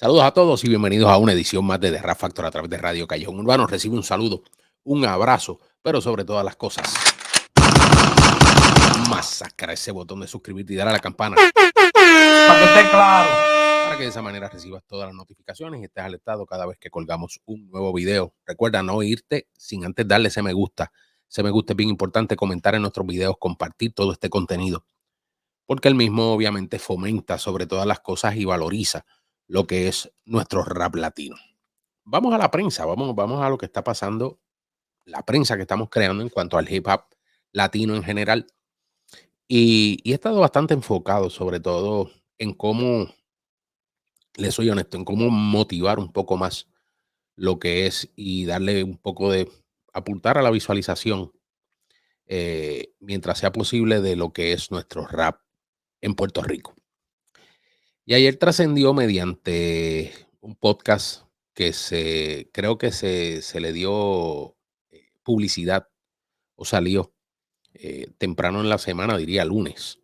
Saludos a todos y bienvenidos a una edición más de The Rap Factor a través de Radio Callejón Urbano. Recibe un saludo, un abrazo, pero sobre todas las cosas, masacra ese botón de suscribirte y dar a la campana Para que esté claro. para que de esa manera recibas todas las notificaciones y estés alertado cada vez que colgamos un nuevo video. Recuerda no irte sin antes darle ese me gusta. Ese me gusta es bien importante, comentar en nuestros videos, compartir todo este contenido, porque el mismo obviamente fomenta sobre todas las cosas y valoriza lo que es nuestro rap latino. Vamos a la prensa, vamos a lo que está pasando, la prensa que estamos creando en cuanto al hip hop latino en general. Y he estado bastante enfocado sobre todo en cómo, les soy honesto, en cómo motivar un poco más lo que es y darle un poco de apuntar a la visualización mientras sea posible de lo que es nuestro rap en Puerto Rico. Y ayer trascendió mediante un podcast que creo que se le dio publicidad o salió temprano en la semana, diría lunes,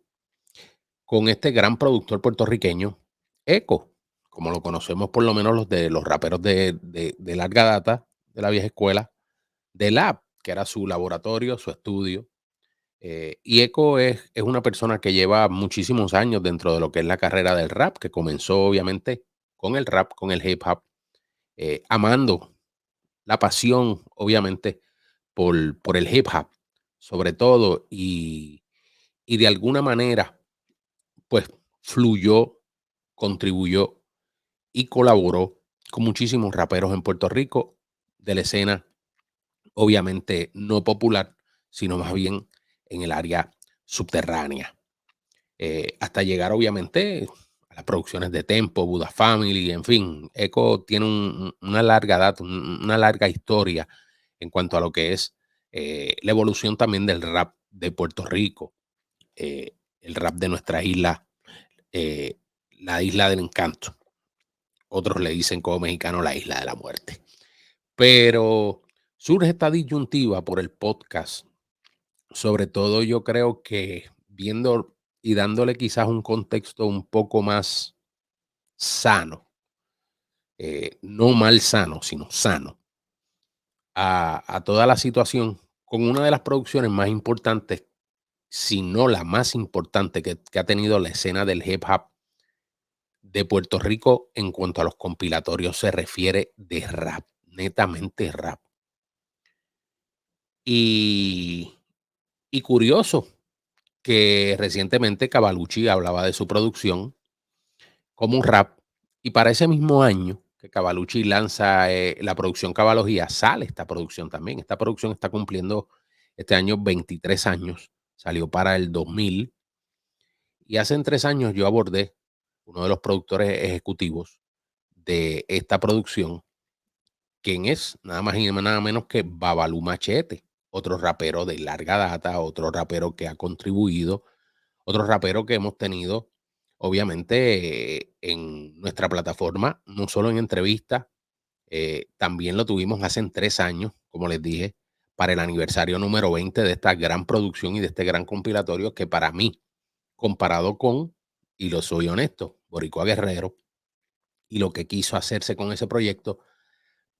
con este gran productor puertorriqueño, Eco, como lo conocemos por lo menos los raperos de larga data, de la vieja escuela, de Lab, que era su laboratorio, su estudio. Y Eco es una persona que lleva muchísimos años dentro de lo que es la carrera del rap, que comenzó obviamente con el rap, con el hip hop, amando la pasión, obviamente, por el hip hop, sobre todo, y de alguna manera, pues fluyó, contribuyó y colaboró con muchísimos raperos en Puerto Rico de la escena, obviamente no popular, sino más bien en el área subterránea. Hasta llegar, obviamente, a las producciones de Tempo, Buda Family, en fin. Eco tiene una larga data, una larga historia en cuanto a lo que es la evolución también del rap de Puerto Rico, el rap de nuestra isla, eh, la isla del encanto. Otros le dicen como mexicano la isla de la muerte. Pero surge esta disyuntiva por el podcast. Sobre todo yo creo que viendo y dándole quizás un contexto un poco más sano, no mal sano, sino sano, a toda la situación con una de las producciones más importantes, si no la más importante que ha tenido la escena del hip hop de Puerto Rico en cuanto a los compilatorios se refiere de rap, netamente rap. Y, y curioso que recientemente Cavalucci hablaba de su producción como un rap, y para ese mismo año que Cavalucci lanza la producción Cabalogía, sale esta producción también. Esta producción está cumpliendo este año 23 años, salió para el 2000, y hace 3 años yo abordé uno de los productores ejecutivos de esta producción, quien es nada más y nada menos que Babalú Machete, otro rapero de larga data, otro rapero que ha contribuido, otro rapero que hemos tenido, obviamente, en nuestra plataforma, no solo en entrevistas, también lo tuvimos hace 3 años, como les dije, para el aniversario número 20 de esta gran producción y de este gran compilatorio que para mí, comparado con, y lo soy honesto, Boricua Guerrero, y lo que quiso hacerse con ese proyecto,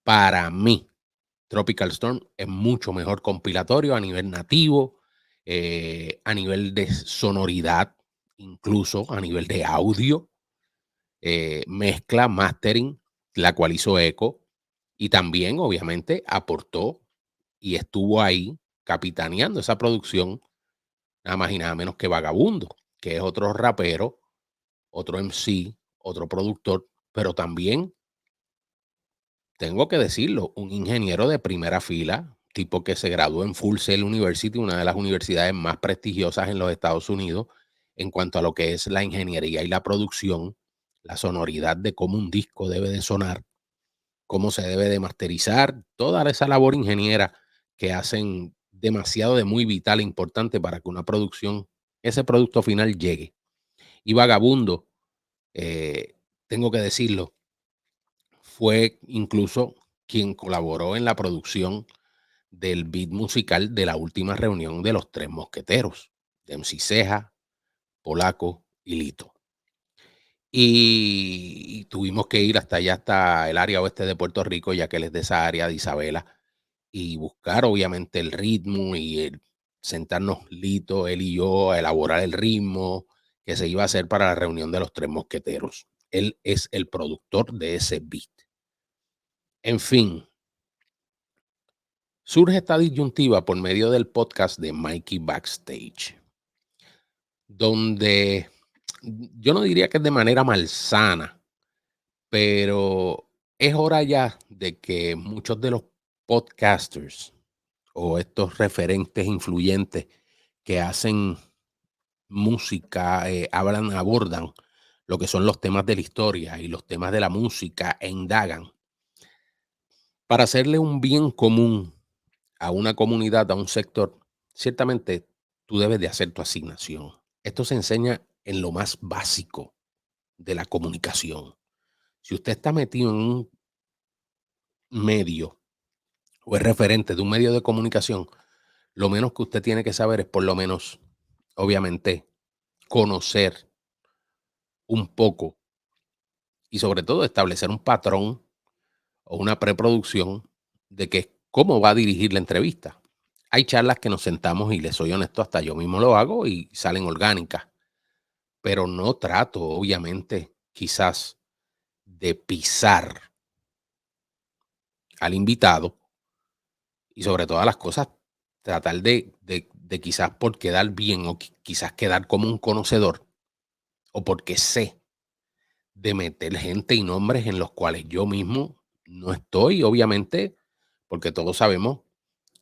para mí, Tropical Storm es mucho mejor compilatorio a nivel nativo, a nivel de sonoridad, incluso a nivel de audio, mezcla, mastering, la cual hizo Eco, y también obviamente aportó y estuvo ahí capitaneando esa producción, nada más y nada menos que Vagabundo, que es otro rapero, otro MC, otro productor, pero también tengo que decirlo, un ingeniero de primera fila, tipo que se graduó en Full Sail University, una de las universidades más prestigiosas en los Estados Unidos, en cuanto a lo que es la ingeniería y la producción, la sonoridad de cómo un disco debe de sonar, cómo se debe de masterizar, toda esa labor ingeniera que hacen demasiado de muy vital e importante para que una producción, ese producto final llegue. Y Vagabundo, tengo que decirlo, fue incluso quien colaboró en la producción del beat musical de la última reunión de los Tres Mosqueteros, de MC Ceja, Polaco y Lito. Y tuvimos que ir hasta allá, hasta el área oeste de Puerto Rico, ya que él es de esa área de Isabela, y buscar obviamente el ritmo sentarnos Lito, él y yo, a elaborar el ritmo que se iba a hacer para la reunión de los Tres Mosqueteros. Él es el productor de ese beat. En fin, surge esta disyuntiva por medio del podcast de Mikey Backstage, donde yo no diría que es de manera malsana, pero es hora ya de que muchos de los podcasters o estos referentes influyentes que hacen música, abordan lo que son los temas de la historia y los temas de la música e indagan para hacerle un bien común a una comunidad, a un sector. Ciertamente tú debes de hacer tu asignación. Esto se enseña en lo más básico de la comunicación. Si usted está metido en un medio o es referente de un medio de comunicación, lo menos que usted tiene que saber es por lo menos, obviamente, conocer un poco y sobre todo establecer un patrón o una preproducción de cómo va a dirigir la entrevista. Hay charlas que nos sentamos y les soy honesto, hasta yo mismo lo hago y salen orgánicas, pero no trato, obviamente, quizás de pisar al invitado y sobre todas las cosas tratar de quizás por quedar bien o quizás quedar como un conocedor o porque sé de meter gente y nombres en los cuales yo mismo no estoy, obviamente, porque todos sabemos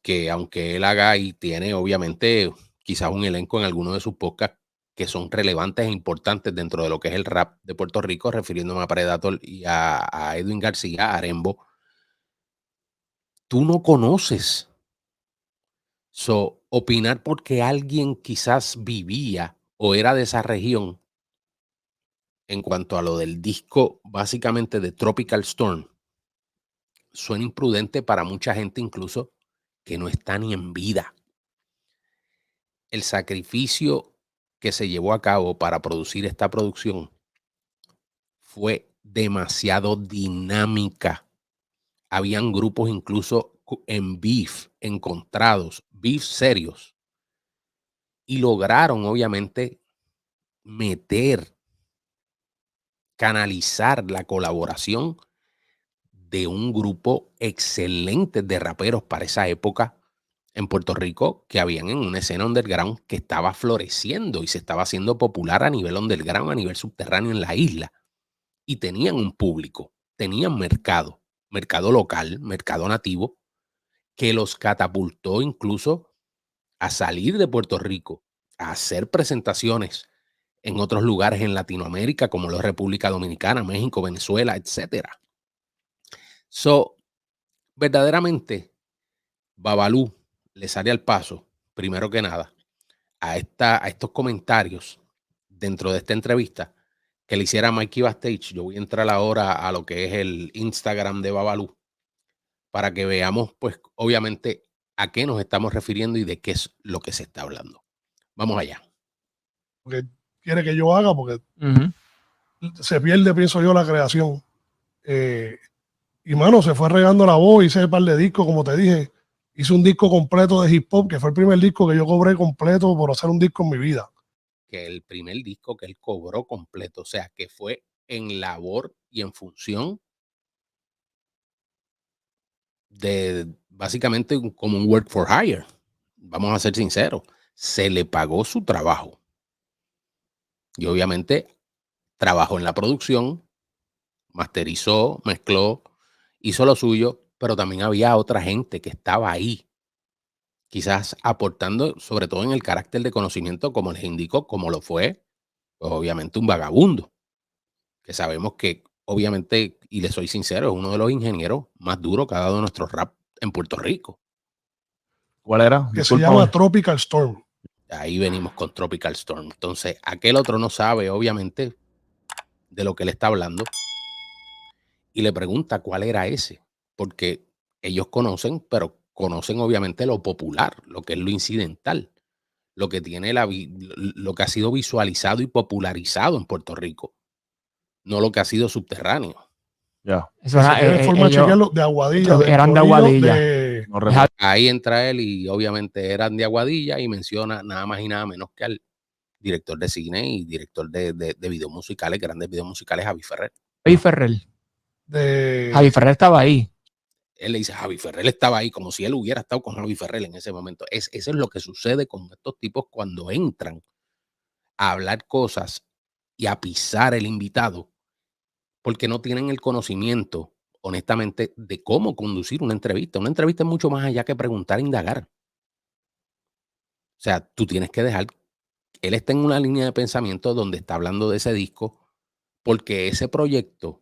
que aunque él haga y tiene obviamente quizás un elenco en alguno de sus podcasts que son relevantes e importantes dentro de lo que es el rap de Puerto Rico, refiriéndome a Predator y a Edwin García, a Arembo, tú no conoces. Opinar porque alguien quizás vivía o era de esa región en cuanto a lo del disco básicamente de Tropical Storm, suena imprudente para mucha gente incluso que no está ni en vida. El sacrificio que se llevó a cabo para producir esta producción fue demasiado dinámica. Habían grupos incluso en beef, encontrados, beef serios, y lograron obviamente meter, canalizar la colaboración de un grupo excelente de raperos para esa época en Puerto Rico, que habían en una escena underground que estaba floreciendo y se estaba haciendo popular a nivel underground, a nivel subterráneo en la isla. Y tenían un público, tenían mercado, mercado local, mercado nativo, que los catapultó incluso a salir de Puerto Rico, a hacer presentaciones en otros lugares en Latinoamérica, como la República Dominicana, México, Venezuela, etcétera. Verdaderamente, Babalu le sale al paso, primero que nada, a estos comentarios dentro de esta entrevista que le hiciera Mikey Backstage. Yo voy a entrar ahora a lo que es el Instagram de Babalu para que veamos, pues, obviamente, a qué nos estamos refiriendo y de qué es lo que se está hablando. Vamos allá. Porque quiere que yo haga, porque se pierde, pienso yo, la creación. Y mano, se fue regando la voz, hice un par de discos, como te dije. Hice un disco completo de hip hop, que fue el primer disco que yo cobré completo por hacer un disco en mi vida. Que el primer disco que él cobró completo, o sea, que fue en labor y en función de básicamente como un work for hire. Vamos a ser sinceros, se le pagó su trabajo. Y obviamente trabajó en la producción, masterizó, mezcló, hizo lo suyo, pero también había otra gente que estaba ahí, quizás aportando, sobre todo en el carácter de conocimiento, como les indicó, como lo fue, pues obviamente un vagabundo, que sabemos que obviamente, y le soy sincero, es uno de los ingenieros más duros que ha dado nuestro rap en Puerto Rico. ¿Cuál era? Que se llama Tropical Storm. Ahí venimos con Tropical Storm. Entonces, aquel otro no sabe, obviamente, de lo que le está hablando y le pregunta cuál era ese, porque ellos conocen, pero conocen obviamente lo popular, lo que es lo incidental, lo que tiene lo que ha sido visualizado y popularizado en Puerto Rico. no lo que ha sido subterráneo. Ya. Eso era, forma de chequearlo de Aguadilla. Eran de Aguadilla. No recuerdo. Ahí entra él y obviamente eran de Aguadilla y menciona nada más y nada menos que al director de cine y director de videos musicales, grandes videos musicales, Javi Ferrer. Javi Ferrer. Javi Ferrer estaba ahí. Él le dice, Javi Ferrer estaba ahí, como si él hubiera estado con Javi Ferrer en ese momento. Eso es lo que sucede con estos tipos cuando entran a hablar cosas y a pisar el invitado, porque no tienen el conocimiento, honestamente, de cómo conducir una entrevista. Una entrevista es mucho más allá que preguntar e indagar. O sea, tú tienes que dejar, él está en una línea de pensamiento donde está hablando de ese disco, porque ese proyecto,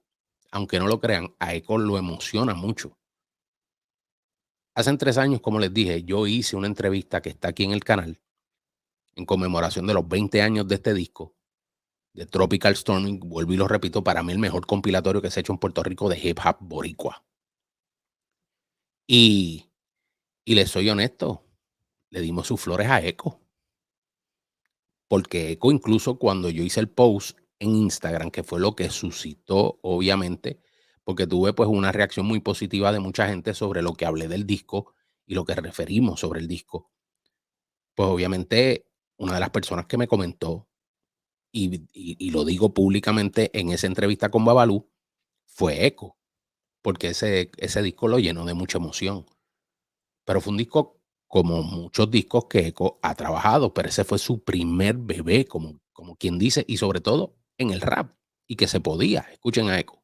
aunque no lo crean, a Eco lo emociona mucho. Hace 3 años, como les dije, yo hice una entrevista que está aquí en el canal en conmemoración de los 20 años de este disco, de Tropical Storming. Vuelvo y lo repito, para mí el mejor compilatorio que se ha hecho en Puerto Rico de hip hop boricua. Y les soy honesto, le dimos sus flores a Eco. Porque Eco, incluso cuando yo hice el post en Instagram, que fue lo que suscitó, obviamente, porque tuve pues una reacción muy positiva de mucha gente sobre lo que hablé del disco y lo que referimos sobre el disco. Pues obviamente una de las personas que me comentó, y lo digo públicamente en esa entrevista con Babalú, fue Eco, porque ese disco lo llenó de mucha emoción. Pero fue un disco como muchos discos que Eco ha trabajado, pero ese fue su primer bebé, como quien dice, y sobre todo en el rap, y que se podía. Escuchen a Eco.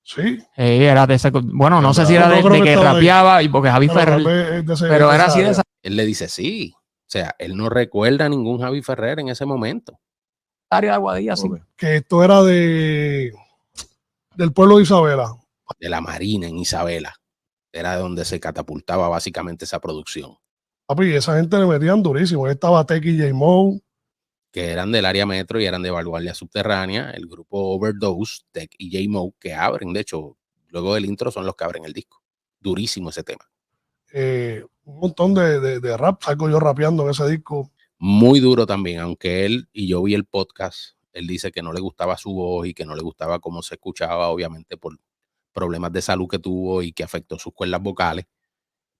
Sí. Era de ese, bueno, no sé si No, era no creo de que que estaba ahí. rapeaba, y porque Javi Pero Ferrer, tal vez es de ese- pero de era esa así de área. esa. Él le dice sí. O sea, él no recuerda a ningún Javi Ferrer en ese momento. Área de Aguadilla, sí. Ok. Que esto era del pueblo de Isabela. De la Marina en Isabela. Era de donde se catapultaba básicamente esa producción. Papi, esa gente le metían durísimo. Ahí estaba Tequi J Mo. Que eran del área metro y eran de Vanguardia Subterránea, el grupo Overdose, Tech y J-Mo, que abren, de hecho, luego del intro son los que abren el disco. Durísimo ese tema. Un montón de rap. Salgo yo rapeando en ese disco. Muy duro también, aunque él, y yo vi el podcast, él dice que no le gustaba su voz y que no le gustaba cómo se escuchaba, obviamente por problemas de salud que tuvo y que afectó sus cuerdas vocales.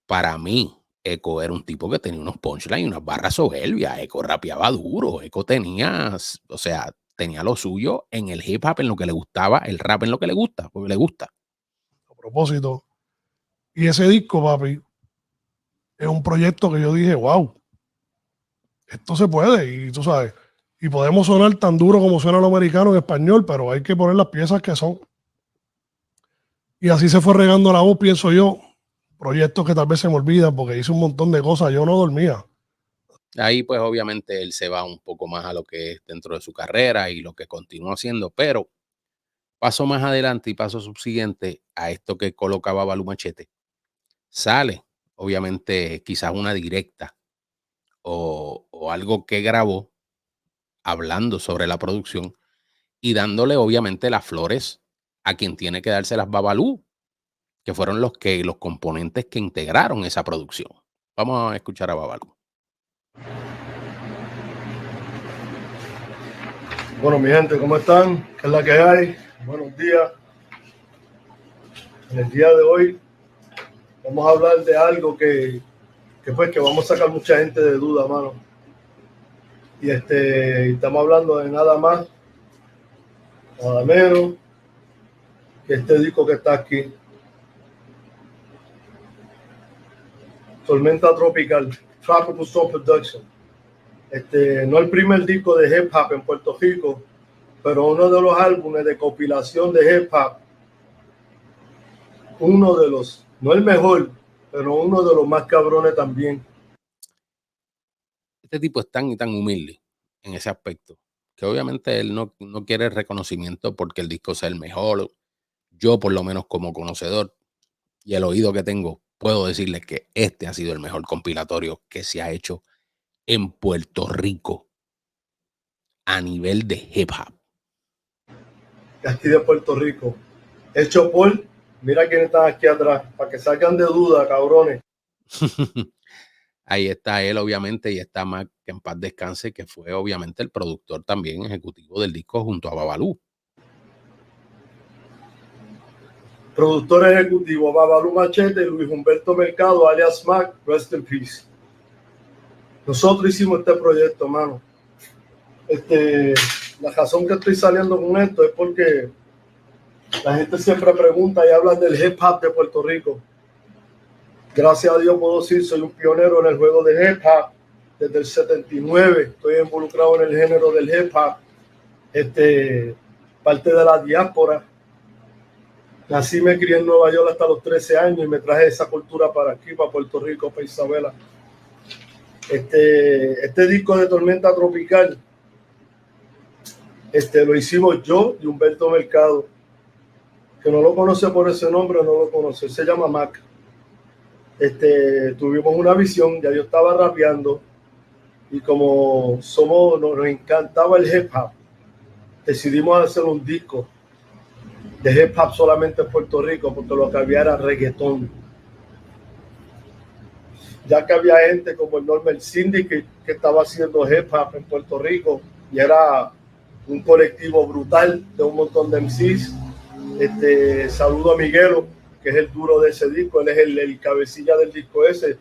Para mí, Eco era un tipo que tenía unos punchlines y unas barras soberbias. Eco rapeaba duro. Eco tenía, o sea, tenía lo suyo en el hip hop, en lo que le gustaba, el rap en lo que le gusta, porque le gusta. A propósito. Y ese disco, papi, es un proyecto que yo dije, wow, esto se puede. Y tú sabes, y podemos sonar tan duro como suena lo americano en español, pero hay que poner las piezas que son. Y así se fue regando la voz, pienso yo. Proyectos que tal vez se me olvidan porque hice un montón de cosas. Yo no dormía. Ahí, pues, obviamente, él se va un poco más a lo que es dentro de su carrera y lo que continúa haciendo, pero paso más adelante y paso subsiguiente a esto que colocaba Balu Machete. Sale, obviamente, quizás una directa o algo que grabó hablando sobre la producción y dándole obviamente las flores a quien tiene que dárselas Babalú, que fueron los componentes que integraron esa producción. Vamos a escuchar a Babalú. Bueno, mi gente, ¿cómo están? ¿Qué es la que hay? Buenos días. En el día de hoy vamos a hablar de algo que vamos a sacar mucha gente de duda, mano. Y estamos hablando de nada más, nada menos que este disco que está aquí. Tormenta Tropical, Tropical Storm Production. No el primer disco de hip hop en Puerto Rico, pero uno de los álbumes de compilación de hip hop, uno de los, no el mejor, pero uno de los más cabrones también. Este tipo es tan y tan humilde en ese aspecto, que obviamente él no quiere el reconocimiento porque el disco sea el mejor. Yo, por lo menos como conocedor y el oído que tengo, puedo decirles que este ha sido el mejor compilatorio que se ha hecho en Puerto Rico a nivel de hip hop. Aquí de Puerto Rico, hecho por, mira quién está aquí atrás, para que salgan de duda, cabrones. Ahí está él, obviamente, y está Mac, que en paz descanse, que fue obviamente el productor también ejecutivo del disco junto a Babalú. Productor ejecutivo, Babalú Machete y Luis Humberto Mercado, alias Mac, rest in peace. Nosotros hicimos este proyecto, mano. La razón que estoy saliendo con esto es porque la gente siempre pregunta y habla del hip hop de Puerto Rico. Gracias a Dios puedo decir, soy un pionero en el juego del hip hop. Desde el 79 estoy involucrado en el género del hip hop. Parte de la diáspora. Nací y me crié en Nueva York hasta los 13 años y me traje esa cultura para aquí, para Puerto Rico, para Isabela. Este disco de Tormenta Tropical lo hicimos yo y Humberto Mercado, que no lo conoce por ese nombre, no lo conoce, se llama Mac. Tuvimos una visión, ya yo estaba rapeando y como nos encantaba el hip hop, decidimos hacer un disco de hip hop solamente en Puerto Rico, porque lo que había era reggaetón. Ya que había gente como el Normal Syndicate que estaba haciendo hip hop en Puerto Rico y era un colectivo brutal de un montón de MCs. Saludo a Miguelo, que es el duro de ese disco, él es el cabecilla del disco ese,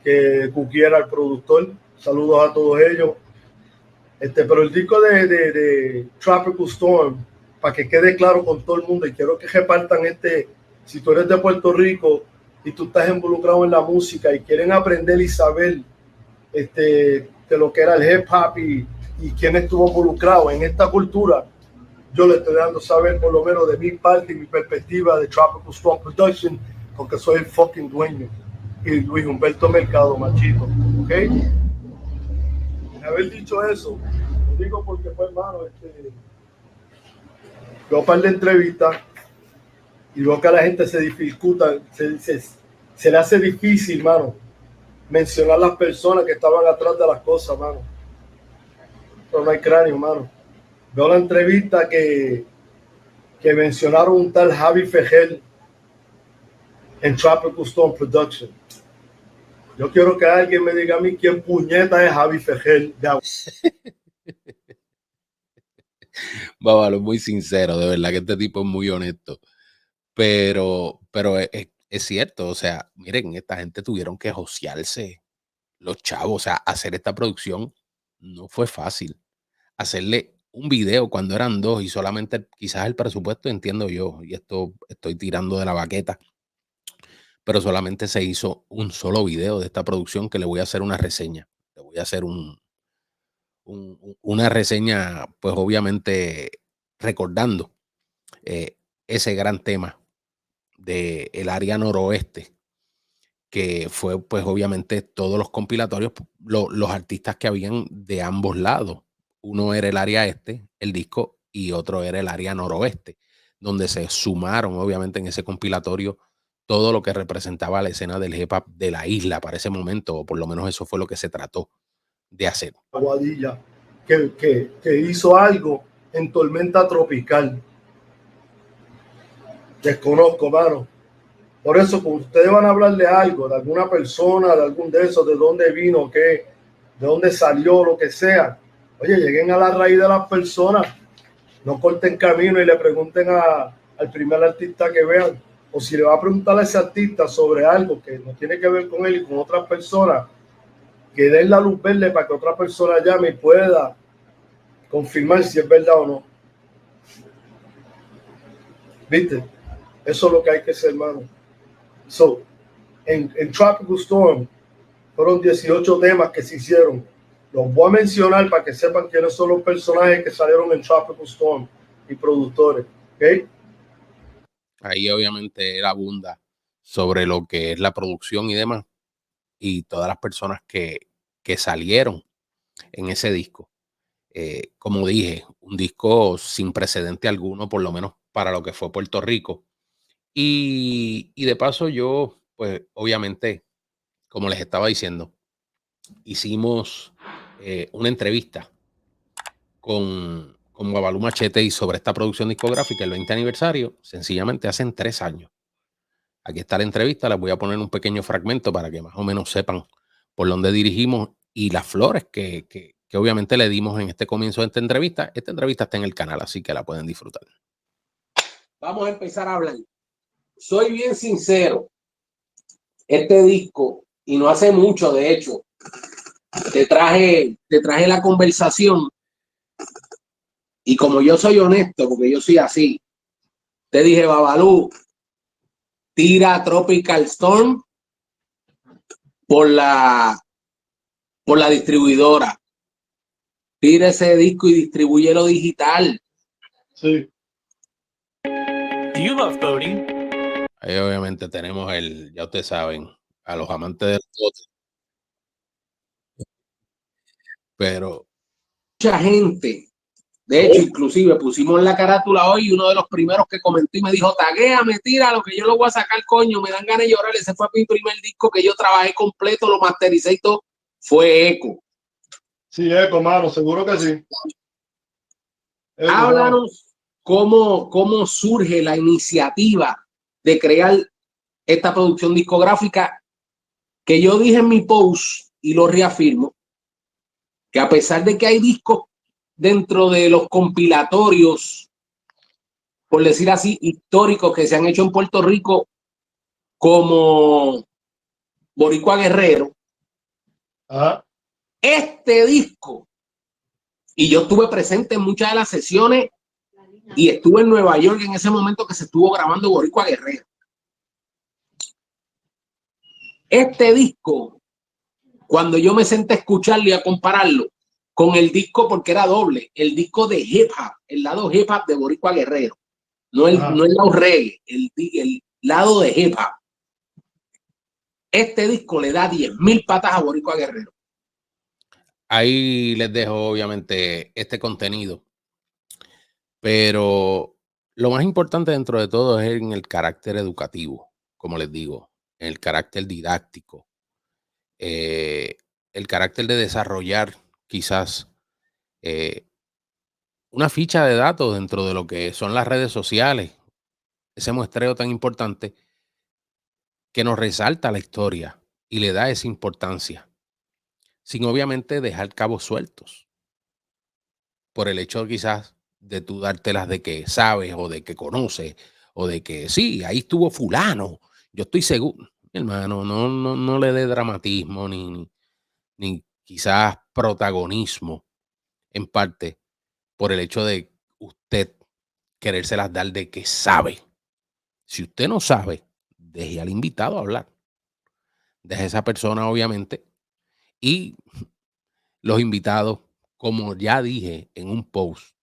que Cookie era el productor. Saludos a todos ellos. Pero el disco de Tropical Storm, para que quede claro con todo el mundo, y quiero que repartan si tú eres de Puerto Rico y tú estás involucrado en la música y quieren aprender y saber de lo que era el hip hop y quién estuvo involucrado en esta cultura, yo le estoy dando saber por lo menos de mi parte y mi perspectiva de Tropical Storm Production, porque soy el fucking dueño, y Luis Humberto Mercado, machito, ¿ok? Haber dicho eso, lo digo porque fue, hermano, veo un par de entrevistas y veo que a la gente se dificulta, se le hace difícil, mano, mencionar las personas que estaban atrás de las cosas, mano. Pero no hay cráneo, mano. Veo la entrevista que mencionaron un tal Javi Fejel en Tropical Storm Production. Yo quiero que alguien me diga a mí quién puñeta es Javi Fejel. Bávalo, muy sincero, de verdad que este tipo es muy honesto. Pero es cierto, o sea, miren, esta gente tuvieron que josearse, los chavos, o sea, hacer esta producción no fue fácil. Hacerle un video cuando eran dos y solamente quizás el presupuesto, entiendo yo, y esto estoy tirando de la baqueta, pero solamente se hizo un solo video de esta producción que le voy a hacer una reseña. Le voy a hacer una reseña, pues obviamente recordando ese gran tema del área noroeste, que fue pues obviamente todos los compilatorios, los artistas que habían de ambos lados. Uno era el área este, el disco, y otro era el área noroeste, donde se sumaron obviamente en ese compilatorio todo lo que representaba la escena del hip hop de la isla para ese momento, o por lo menos eso fue lo que se trató de hacer. Aguadilla, que hizo algo en Tormenta Tropical. Desconozco, mano. Por eso, cuando ustedes van a hablar de algo, de alguna persona, de algún de esos, de dónde vino, qué, de dónde salió, lo que sea, oye, lleguen a la raíz de las personas. No corten camino y le pregunten al primer artista que vean. O si le va a preguntar a ese artista sobre algo que no tiene que ver con él y con otras personas, que den la luz verde para que otra persona llame y pueda confirmar si es verdad o no. ¿Viste? Eso es lo que hay que hacer, hermano. So, en Tropical Storm fueron 18 temas que se hicieron. Los voy a mencionar para que sepan quiénes son los personajes que salieron en Tropical Storm y productores. ¿Ok? Ahí obviamente él abunda sobre lo que es la producción y demás, y todas las personas que salieron en ese disco. Como dije, un disco sin precedente alguno, por lo menos para lo que fue Puerto Rico. Y de paso yo, pues obviamente, como les estaba diciendo, hicimos una entrevista con Babalú Machete y sobre esta producción discográfica, el 20 aniversario, sencillamente hace 3 años. Aquí está la entrevista, les voy a poner un pequeño fragmento para que más o menos sepan por dónde dirigimos y las flores que obviamente le dimos en este comienzo de esta entrevista. Esta entrevista está en el canal, así que la pueden disfrutar. Vamos a empezar a hablar soy bien sincero, este disco, y no hace mucho, de hecho, te traje la conversación, y como yo soy honesto, porque yo soy así, te dije, Babalú, tira Tropical Storm por la distribuidora. Tira ese disco y distribúyelo digital. Sí. Do you love boating? Ahí obviamente tenemos ya ustedes saben, a los amantes del bote. Pero mucha gente, de hecho, inclusive pusimos la carátula hoy y uno de los primeros que comentó y me dijo, taguéame, tira lo que yo lo voy a sacar, coño, me dan ganas de llorar. Ese fue mi primer disco que yo trabajé completo, lo mastericé y todo, fue Eco. Sí, Eco, mano, seguro que sí. Eco, háblanos cómo surge la iniciativa de crear esta producción discográfica, que yo dije en mi post y lo reafirmo, que a pesar de que hay discos dentro de los compilatorios, por decir así, históricos que se han hecho en Puerto Rico, como Boricua Guerrero, este disco, y yo estuve presente en muchas de las sesiones y estuve en Nueva York en ese momento que se estuvo grabando Boricua Guerrero. Este disco, cuando yo me senté a escucharlo y a compararlo con el disco, porque era doble, el disco de hip hop, el lado hip hop de Boricua Guerrero, no el lado reggae, el lado de hip hop. Este disco le da 10,000 patas a Boricua Guerrero. Ahí les dejo obviamente este contenido, pero lo más importante dentro de todo es en el carácter educativo, como les digo, en el carácter didáctico, el carácter de desarrollar quizás una ficha de datos dentro de lo que son las redes sociales, ese muestreo tan importante que nos resalta la historia y le da esa importancia, sin obviamente dejar cabos sueltos, por el hecho quizás de tú dártelas de que sabes o de que conoces o de que sí, ahí estuvo fulano, yo estoy seguro. Hermano, no le dé dramatismo ni quizás protagonismo, en parte por el hecho de usted querérselas dar de que sabe. Si usted no sabe, deje al invitado hablar. Deje a esa persona, obviamente, y los invitados, como ya dije en un post,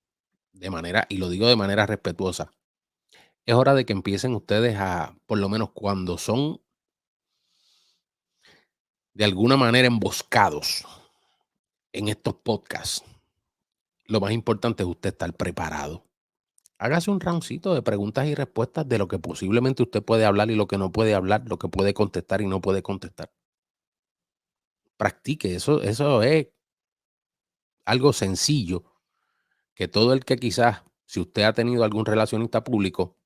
y lo digo de manera respetuosa, es hora de que empiecen ustedes a, por lo menos cuando son de alguna manera emboscados en estos podcasts, lo más importante es usted estar preparado. Hágase un roundcito de preguntas y respuestas de lo que posiblemente usted puede hablar y lo que no puede hablar, lo que puede contestar y no puede contestar. Practique, eso es algo sencillo que todo el que quizás, si usted ha tenido algún relacionista público,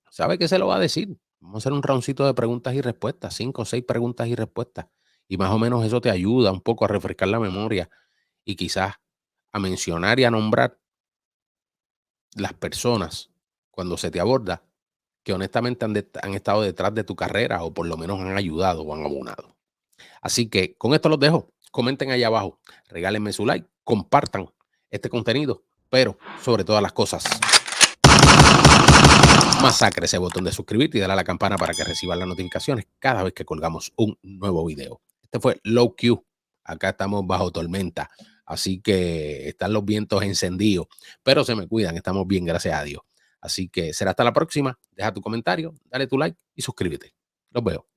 sabe que se lo va a decir. Vamos a hacer un roundcito de preguntas y respuestas, 5 o 6 preguntas y respuestas. Y más o menos eso te ayuda un poco a refrescar la memoria y quizás a mencionar y a nombrar las personas cuando se te aborda que honestamente han estado detrás de tu carrera o por lo menos han ayudado o han abonado. Así que con esto los dejo. Comenten ahí abajo, regálenme su like, compartan este contenido, pero sobre todas las cosas, masacre ese botón de suscribirte y dale a la campana para que reciban las notificaciones cada vez que colgamos un nuevo video. Este fue Low Q. Acá estamos bajo tormenta, así que están los vientos encendidos, pero se me cuidan, estamos bien, gracias a Dios. Así que será hasta la próxima. Deja tu comentario, dale tu like y suscríbete. Los veo.